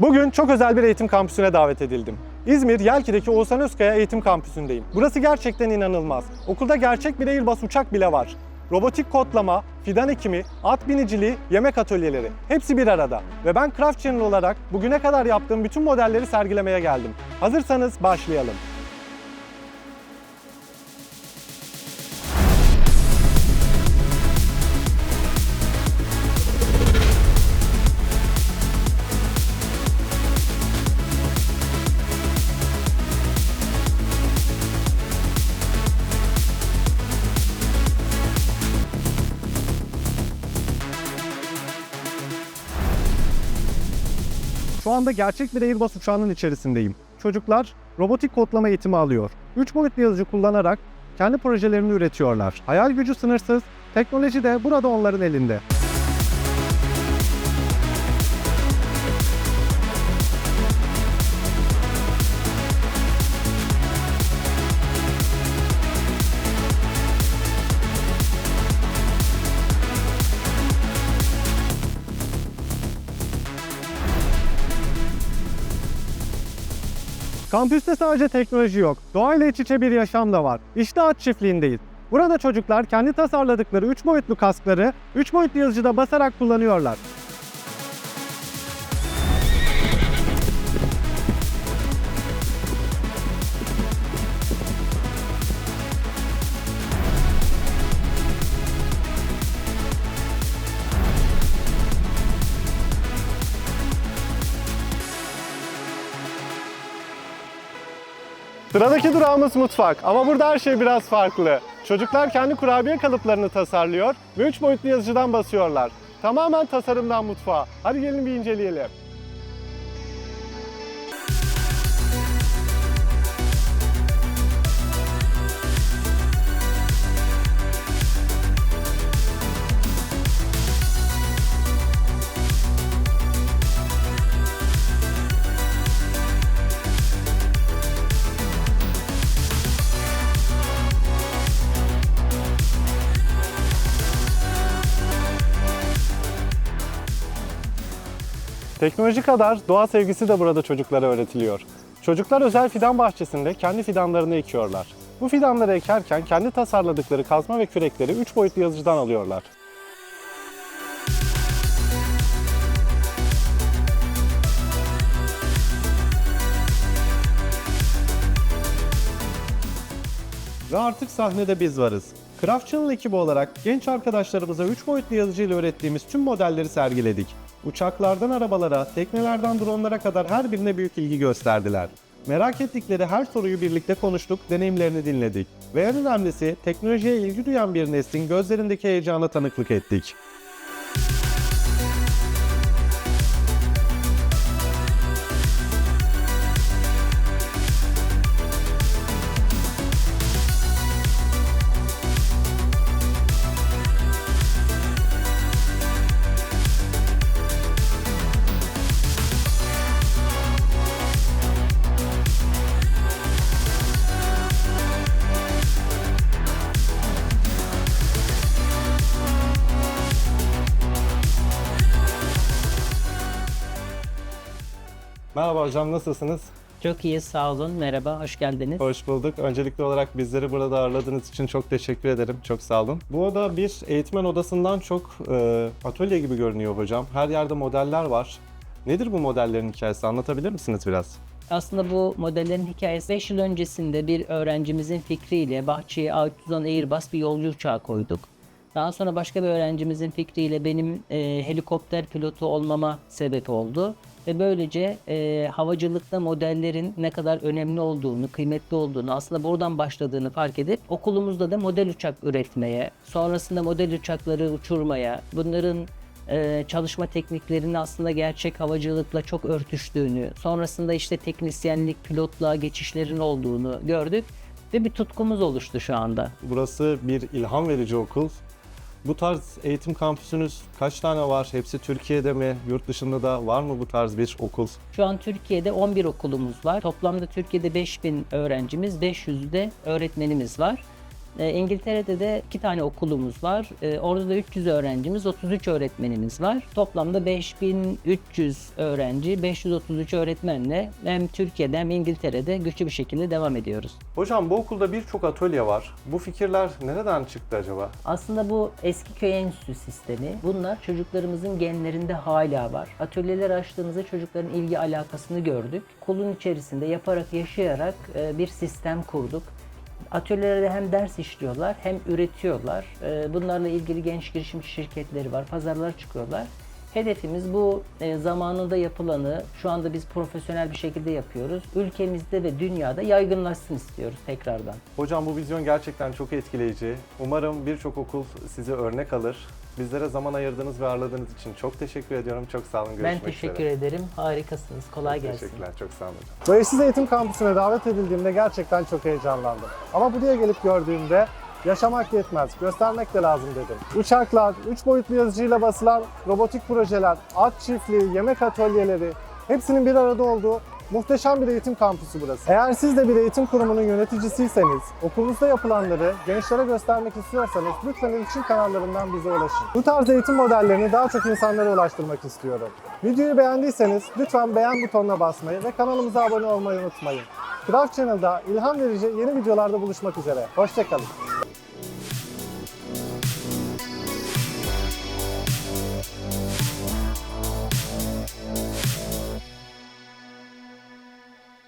Bugün çok özel bir eğitim kampüsüne davet edildim. İzmir, Yelki'deki Oğuzhan Özkaya Eğitim Kampüsü'ndeyim. Burası gerçekten inanılmaz. Okulda gerçek bir Airbus uçak bile var. Robotik kodlama, fidan ekimi, at biniciliği, yemek atölyeleri hepsi bir arada. Ve ben Craft Channel olarak bugüne kadar yaptığım bütün modelleri sergilemeye geldim. Hazırsanız başlayalım. Şu anda gerçek bir Airbus uçağının içerisindeyim. Çocuklar robotik kodlama eğitimi alıyor. 3 boyutlu yazıcı kullanarak kendi projelerini üretiyorlar. Hayal gücü sınırsız, teknoloji de burada onların elinde. Kampüste sadece teknoloji yok, doğayla iç içe bir yaşam da var. İşte At Çiftliği'ndeyiz. Burada çocuklar kendi tasarladıkları 3 boyutlu kaskları 3 boyutlu yazıcıda basarak kullanıyorlar. Sıradaki durağımız mutfak ama burada her şey biraz farklı. Çocuklar kendi kurabiye kalıplarını tasarlıyor ve 3 boyutlu yazıcıdan basıyorlar. Tamamen tasarımdan mutfağa. Hadi gelin bir inceleyelim. Teknoloji kadar doğa sevgisi de burada çocuklara öğretiliyor. Çocuklar özel fidan bahçesinde kendi fidanlarını ekiyorlar. Bu fidanları ekerken kendi tasarladıkları kazma ve kürekleri 3 boyutlu yazıcıdan alıyorlar. Ve artık sahnede biz varız. Craft Channel ekibi olarak genç arkadaşlarımıza 3 boyutlu yazıcıyla ürettiğimiz tüm modelleri sergiledik. Uçaklardan arabalara, teknelerden dronlara kadar her birine büyük ilgi gösterdiler. Merak ettikleri her soruyu birlikte konuştuk, deneyimlerini dinledik. Ve en önemlisi teknolojiye ilgi duyan bir neslin gözlerindeki heyecana tanıklık ettik. Merhaba hocam, nasılsınız? Çok iyi, sağ olun. Merhaba, hoş geldiniz. Hoş bulduk. Öncelikli olarak bizleri burada ağırladığınız için çok teşekkür ederim. Çok sağ olun. Bu oda bir eğitmen odasından çok atölye gibi görünüyor hocam. Her yerde modeller var. Nedir bu modellerin hikayesi? Anlatabilir misiniz biraz? Aslında bu modellerin hikayesi 5 yıl öncesinde bir öğrencimizin fikriyle bahçeye A310 Airbus bir yolcu uçağı koyduk. Daha sonra başka bir öğrencimizin fikriyle benim helikopter pilotu olmama sebep oldu. Ve böylece havacılıkta modellerin ne kadar önemli olduğunu, kıymetli olduğunu, aslında buradan başladığını fark edip okulumuzda da model uçak üretmeye, sonrasında model uçakları uçurmaya, bunların çalışma tekniklerinin aslında gerçek havacılıkla çok örtüştüğünü, sonrasında işte teknisyenlik, pilotluğa geçişlerin olduğunu gördük ve bir tutkumuz oluştu şu anda. Burası bir ilham verici okul. Bu tarz eğitim kampüsünüz kaç tane var? Hepsi Türkiye'de mi? Yurt dışında da var mı bu tarz bir okul? Şu an Türkiye'de 11 okulumuz var. Toplamda Türkiye'de 5000 öğrencimiz, 500'de öğretmenimiz var. İngiltere'de de 2 tane okulumuz var. Orada da 300 öğrencimiz, 33 öğretmenimiz var. Toplamda 5300 öğrenci, 533 öğretmenle hem Türkiye'de hem İngiltere'de güçlü bir şekilde devam ediyoruz. Hocam bu okulda birçok atölye var. Bu fikirler nereden çıktı acaba? Aslında bu eski köy enstitü sistemi. Bunlar çocuklarımızın genlerinde hala var. Atölyeler açtığımızda çocukların ilgi alakasını gördük. Okulun içerisinde yaparak, yaşayarak bir sistem kurduk. Atölyelerde hem ders işliyorlar hem üretiyorlar. Bunlarla ilgili genç girişimci şirketleri var, pazarlara çıkıyorlar. Hedefimiz bu zamanında yapılanı şu anda biz profesyonel bir şekilde yapıyoruz. Ülkemizde ve dünyada yaygınlaşsın istiyoruz tekrardan. Hocam bu vizyon gerçekten çok etkileyici. Umarım birçok okul size örnek alır. Bizlere zaman ayırdığınız ve ağırladığınız için çok teşekkür ediyorum. Çok sağ olun. Görüşmek Ben teşekkür ederim. Harikasınız. Kolay gelsin. Teşekkürler. Çok sağ olun hocam. Bu eşsiz eğitim kampüsüne davet edildiğimde gerçekten çok heyecanlandım. Ama buraya gelip gördüğümde yaşamak yetmez, göstermek de lazım dedim. Uçaklar, 3 boyutlu yazıcıyla basılan robotik projeler, at çiftliği, yemek atölyeleri hepsinin bir arada olduğu muhteşem bir eğitim kampüsü burası. Eğer siz de bir eğitim kurumunun yöneticisiyseniz, okulunuzda yapılanları gençlere göstermek istiyorsanız lütfen iletişim kanallarından bize ulaşın. Bu tarz eğitim modellerini daha çok insanlara ulaştırmak istiyorum. Videoyu beğendiyseniz lütfen beğen butonuna basmayı ve kanalımıza abone olmayı unutmayın. Craft Channel'da ilham verici yeni videolarda buluşmak üzere. Hoşça kalın.